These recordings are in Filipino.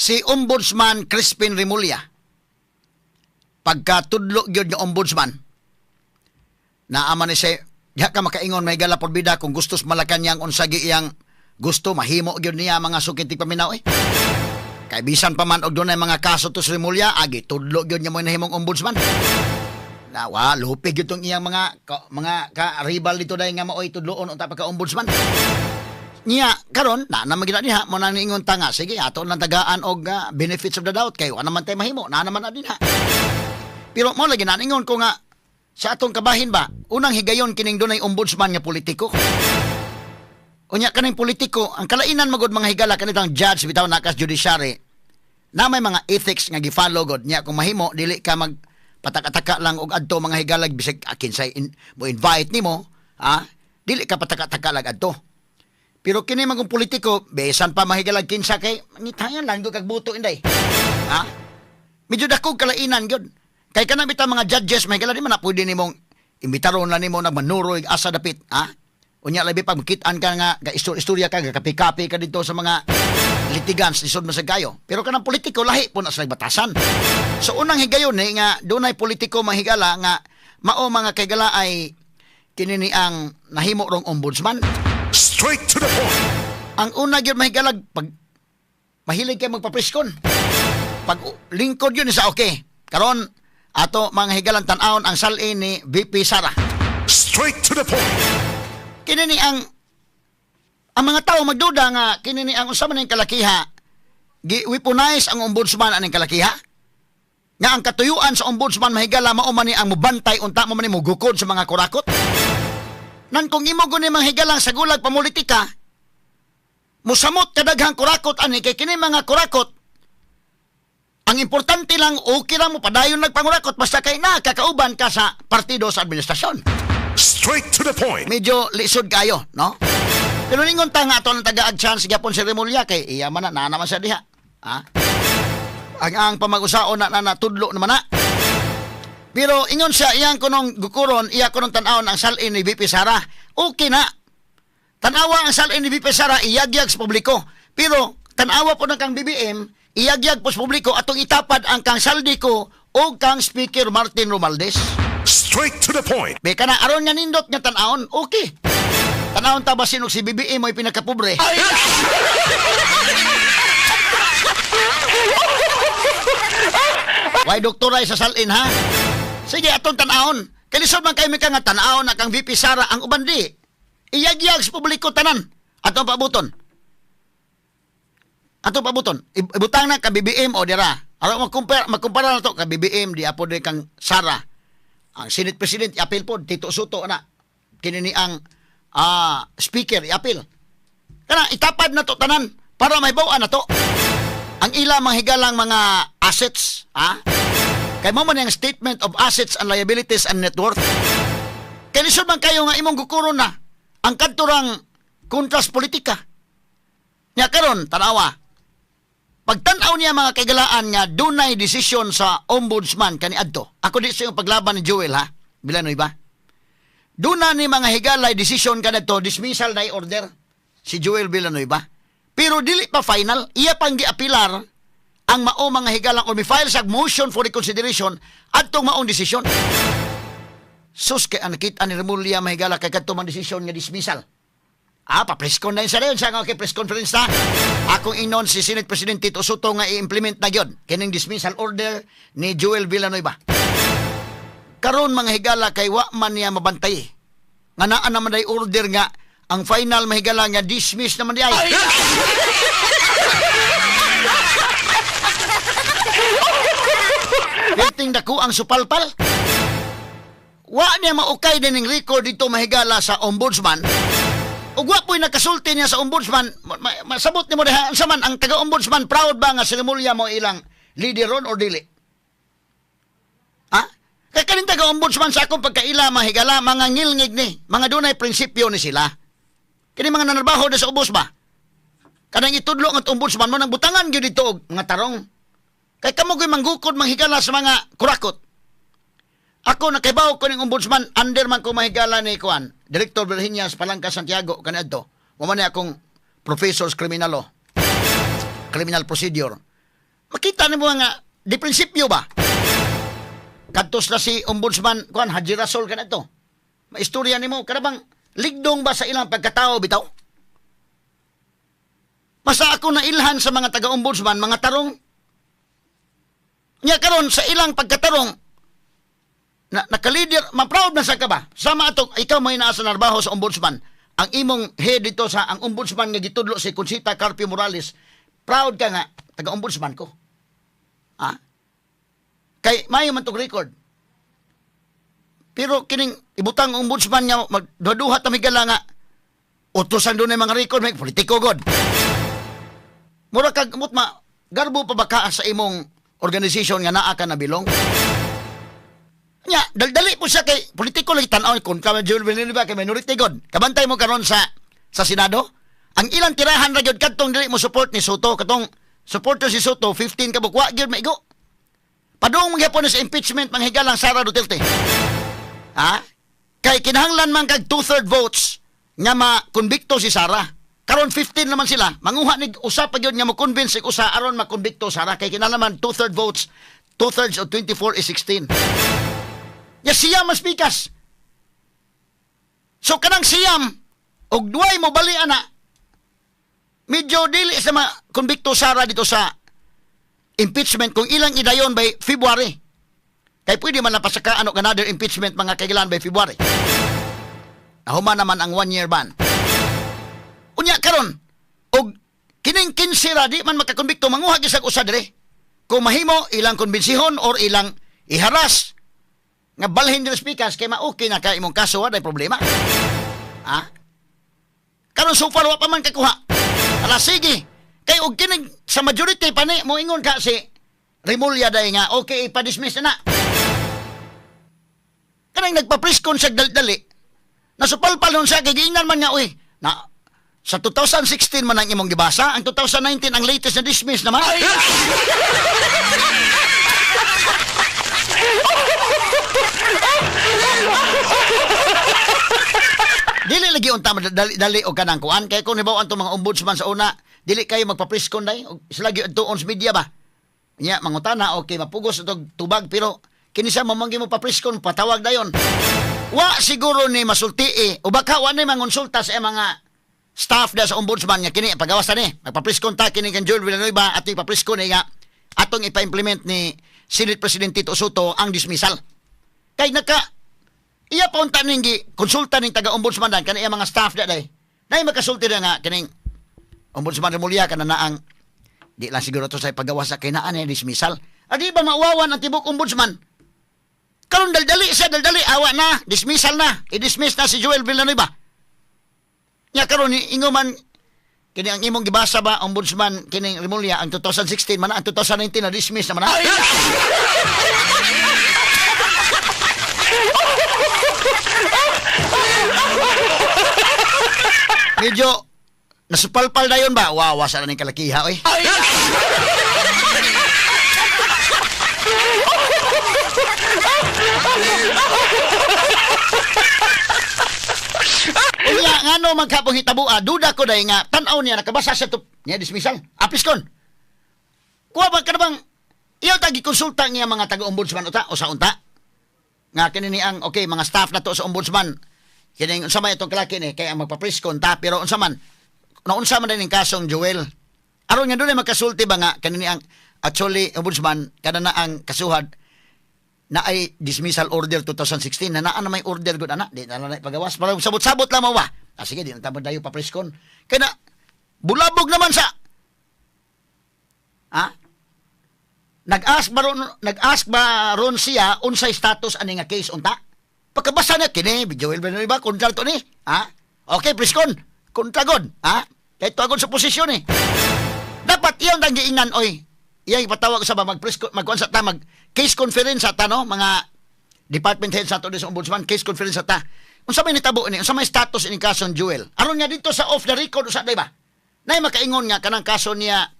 Si Ombudsman Crispin Remulla, pagkatudlo gyud nga ombudsman, naaman ni siya, diha ka makaingon may gala porbida kung gustos Malacañang unsa iyang gusto, mahimo gyud niya mga sukitig paminaw eh. Kay bisan pa man og dunay mga kaso to si Remulla, agi tudlo gyud niya mo nahimong ombudsman. Nawa, lupig gyud tong iyang mga ka-rival dito dahil nga maoy tudloon unta pagka-ombudsman. Niya, karon na magina diha mo nang niingon tanga, sige ato nang tagaan og benefits of the doubt kay wa naman tay mahimo, na naman na dinha. Pero mo lagi naningon ko nga sa atong kabahin ba, unang higayon kining dunay ombudsman nga politiko. Unya kaning politiko, ang kalainan magud mga higala kanitang judge bitaw nakas judiciary na may mga ethics nga gi-follow god niya. Kung mahimo dili ka mag pataka-taka lang og adto mga higala bisag akin say mo invite nimo, dili ka pataka-taka lang adto. Pero kini magong politiko, besan pa mahigalag kinsa kay ngitayan lang kag buto inday. Medyo dakog kalainan gyud. Kay kana bitaw mga judges mahigala di man na pwede nimong imbitaron lang nimo nagmanuroy asa dapit, Unya labi pag makitaan ka nga istorya ka, kapi-kapi ka dito sa mga litigants lisod mo sa gayo. Pero kanang politiko lahi po na sa batasan. So unang higayon nga dunay politiko mahigala nga mao mga kaygala ay kinini ang nahimo rong ombudsman. Straight to the point. Ang una gyud mahigalag pag mahilig kay magpapreskon. Pag lingkod yun isa okay. Karon ato mga higalang tan-awon ang salin ni VP Sara. Straight to the point. Kinini ang mga tao magduda nga kinini ang unsa man ning kalakiha gi-weaponize ang ombudsman aning kalakiha nga ang katuyuan sa ombudsman mahigala mao man ni ang mubantay unta mo man ni mugukod sa mga kurakot. Nan kung imo guni mahigalang sa gulag pamulitika musamot kadaghang kurakot ani kay kini mga kurakot ang importante lang okay ra mo padayon nagpangurakot basta kay nakakauban ka sa partido sa administrasyon. Straight to the point. Medyo lisod kayo, no? Pero ningon ta nga ato ng taga-ag chance gyapon si Remulla kay iya man na naman sa diha. Ang pamag-usaon na natudlo naman na. Pero ingon siya iyang kunong gukuron, iya kunong tan-awon ang salin ni VP Sara. Okay na. Tanawa ang salin ni VP Sara iyagyag sa publiko. Pero tanawa po na kang BBM, iyagyag po sa publiko atong itapad ang kang saldi ko o kang Speaker Martin Romualdez. Straight to the point. Beka na, aron nga nindot nga tan-awon, okay. Tan-awon ta ba sinog si BBM mo'y pinakapobre? Why doktoray sa salin, ha? Sige, atong tan-awon. Kalisod man kayo may ka nga tan-awon na kang VP Sara ang ubandi. Iyagyag sa publiko tanan. Atong pabuton. Ibutang na ka BBM o dira. Aron magkumpara na to ka BBM di apo di kang Sara. Ang Senate President i-appeal po Tito Soto na kinini ang speaker i-appeal. Kana itapad na to tanan para may bawaan na to. Ang ila higalang mga assets, kay mo man yung statement of assets and liabilities and net worth. Kay lisod man kayo nga imong gukuron na ang kadturang kontras politika. Nya karon tanawa. Pagtanaw niya mga kagalaan nga dunay desisyon sa ombudsman kaniadto. Ako di sa yung paglaban ni Joel, ha? Bilanoy ba? Duna ni mga higalay desisyon kanadto, dismissal na order si Joel Bilanoy ba? Pero dili pa final, iya pang giapilar ang mao mga higalang or mi-file sa motion for reconsideration adtong maong desisyon. Sus kay nakita ni Remulla mahigala kay kadto mang desisyon nga dismissal. Pa-press-con na yun sa rin. Siya nga, press conference na. Akong inon si Senate President Tito Soto nga i-implement na yun. Kining dismissal order ni Joel Villanueva. Karon mga higala kay wa man niya mabantay. Nga naan naman day order nga ang final mahigala nga dismiss naman di ay. Perting dako ang supalpal. Wa niya maukay din ng record dito mahigala sa ombudsman. Ug wa po'y nakasulti niya sa ombudsman, masabot ni mo diha, unsa man ang taga-ombudsman proud ba nga si Remulla mo ilang leader ron or dili? Kay kaning taga-ombudsman sa akong pagkaila mahigala mga ngilngig ni, mga dunay prinsipyo ni sila. Kini mga nanarbaho na sa ubos ba? Kanang itudlo nga ombudsman mo nang butangan gyud dito og mga tarong. Kay kamo gyud manggukod manghigala sa mga kurakot. Ako nakibaw ko ning ombudsman under man ko mahigala ni kuan Director Virginia sa Palangka Santiago kaniadto. Wa man akong professor sa criminal law. Criminal procedure. Makita nimo nga di prinsipyo ba? Kadtos na si Ombudsman kuan Haji Rasol kana to. Maistorya nimo kada bang ligdong ba sa ilang pagkatao bitaw? Masa ako na ilhan sa mga taga-ombudsman, mga tarong. Nya karon sa ilang pagkatarong nakalider, ma-proud na sa ka ba? Sama ato, ikaw may naa sa narbaho sa ombudsman. Ang imong head dito sa ang ombudsman nga gitudlo si Conchita Carpio Morales. Proud ka nga taga-ombudsman ko. Ha? Kay mayo man tong record. Pero kining ibutang ombudsman nga magduduha ta migala nga utosan doon ang mga record may politiko god. Mura kag ma garbo pa ba ka sa imong organisasyon nga naa ka na bilong? Nya, daldali po siya kay politiko lagi tan-aw kun ka Joel Villanueva kay minority god. Kabantay mo karon sa Senado? Ang ilang tirahan ra gyud kadtong dili mo support ni Soto katong supporter si Soto 15 ka bukwa gyud maigo. Padung magyapon sa impeachment manghigalang Sara Duterte. Ha? Kay kinahanglan man kag 2/3 votes nga makonbikto si Sara. Karon 15 naman sila. Manguha ni usa pa gyud nga mo-convince usa aron makonbikto Sara kay kinahanglan 2/3 votes. 2/3 of 24 is 16. Ya siyam mas pikas. So kanang siyam og duay mo bali ana. Medyo dili sa makonbikto Sara dito sa impeachment kung ilang idayon by February. Kay pwede man napasaka ano another impeachment mga kailan by February. Ahuma naman ang 1-year ban. Unya karon og kining 15 ra di man makakonbikto manguha gisag usa dire. Kung mahimo ilang konbensihon or ilang iharas nga balhin dili speakers kay ma-okay na ka imong kaso wa day problema. Ha? Karon so far wa pa man kakuha. Ala sige. Kay og kining sa majority pa ni mo ingon ka si Remulla day nga okay ipa-dismiss na. Kanang nagpa-preskon sa dali. Nasupalpal nun siya kay giingnan man nga uy. Na sa 2016 man ang imong gibasa, ang 2019 ang latest na dismiss naman. Dili lagi unta dali og kanang kuan kay kung nibaw anto mga ombudsman sa una, dili kayo magpa-preskon day og sila gyud to ons media ba. Nya mangutana okay mapugos og tubag pero kini sa mamanggi mo pa-preskon patawag dayon. Wa siguro ni masulti o baka wa ni mangonsulta sa mga staff da sa ombudsman nga kini pagawas ni magpa-preskon ta kini kan Joel Villanueva at ipa-preskon nga atong ipa-implement ni Senate President Tito Soto ang dismissal. Kay naka iya pa unta ning konsulta ning taga-ombudsman dan kanang mga staff da day. Nay makasulti na nga kining Ombudsman Remulla kana na ang di lang siguro to sa pagawas sa kinaan ni dismissal. Adi ba mauwawan ang tibok ombudsman? Karon daldali awa na, dismissal na, i-dismiss na si Joel Villanueva. Nya karon inguman kini ang imong gibasa ba ombudsman kining Remulla ang 2016 man ang 2019 na dismiss naman na. Medyo nasupalpal dayon ba? Wow, wasa na ning kalakiha oy. Unya ngano magkapong hitabua, duda ko day nga tan-aw niya nakabasa sa niya dismissal. Apis kon. Kuha ba kadabang iyo tagi konsulta niya mga taga-ombudsman uta o sa unta. Nga kini ang okay mga staff na to sa ombudsman. Kini unsa man itong kalaki ni kay ang magpa-preskon ta pero unsa man naunsa man din ang kasong Joel. Aron nga dunay magkasulti ba nga kanini ang actually ombudsman kada na ang kasuhad na ay dismissal order 2016 na naa na may order gud ana di na na pagawas para sabot-sabot lang mo ba. Sige di na tabod dayo pa-preskon. Kay na bulabog naman sa ha? Nag-ask ba ron siya unsay status ani nga case unta? Pagkabasa na kini Joel Villanueva kontra to ni. Ha? Okay, preskon. Kontra god, ha? Kay tuagon sa posisyon eh. Dapat iyon ang giingnan oy. Iyang ipatawag sa mag-preskon magkuan sa ta mag case conference sa ta no mga department head sa to sa ombudsman case conference sa ta. Unsa may nitabo ni? Unsa may status ini kaso ni Joel? Aron nga dito sa off the record sa day ba? Nay makaingon nga kanang kaso niya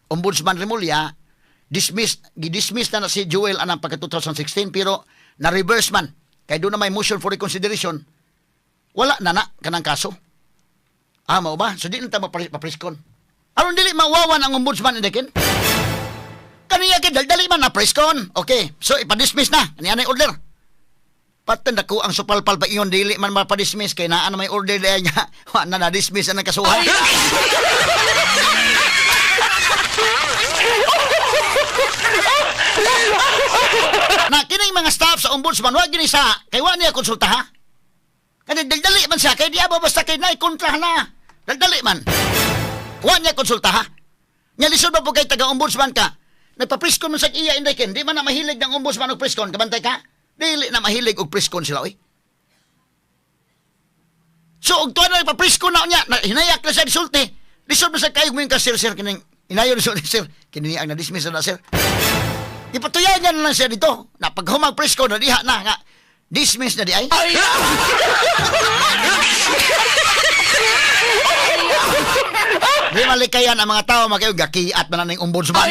Ombudsman Remulla gidismiss na si Joel anang pagka 2016 pero na-reverse man. Kaya doon na may motion for reconsideration. Wala na kanang kaso. Mao ba? So di na tayo mapreskon. Aron dili mawawan ang ombudsman indekin. Sige, dali man na preskon. Okay, so ipadismiss na. Ano yan ang order? Patan ako ang supalpal pa iyon, dili man mapadismiss. Kaya naan na may order na niya. Na na-dismiss ang kasuhan. Na kining mga staff sa ombudsman, wag gini sa kay wa niya konsulta ha. Kani dali man siya kay diya basta kay nay kontra na. Dali man. Wa niya konsulta ha. Nya lisod ba po kay taga ombudsman ka? Nagpa-preskon man sa iya inday ken, di man na mahilig ng ombudsman og preskon, kabantay ka? Dili na mahilig og preskon sila oy. So og tuwa na nagpa-preskon na niya, hinayak na siya disulti. Lisod man sa kayo mo yung sir kining inayo disulti sir. Kini ang na-dismiss na sir. Ipatuyan niya na lang siya dito. Na pag humag preskon na diha na nga. Dismiss na di ay. Di malikayan ang mga tao magayo gakiat man na ng ombudsman.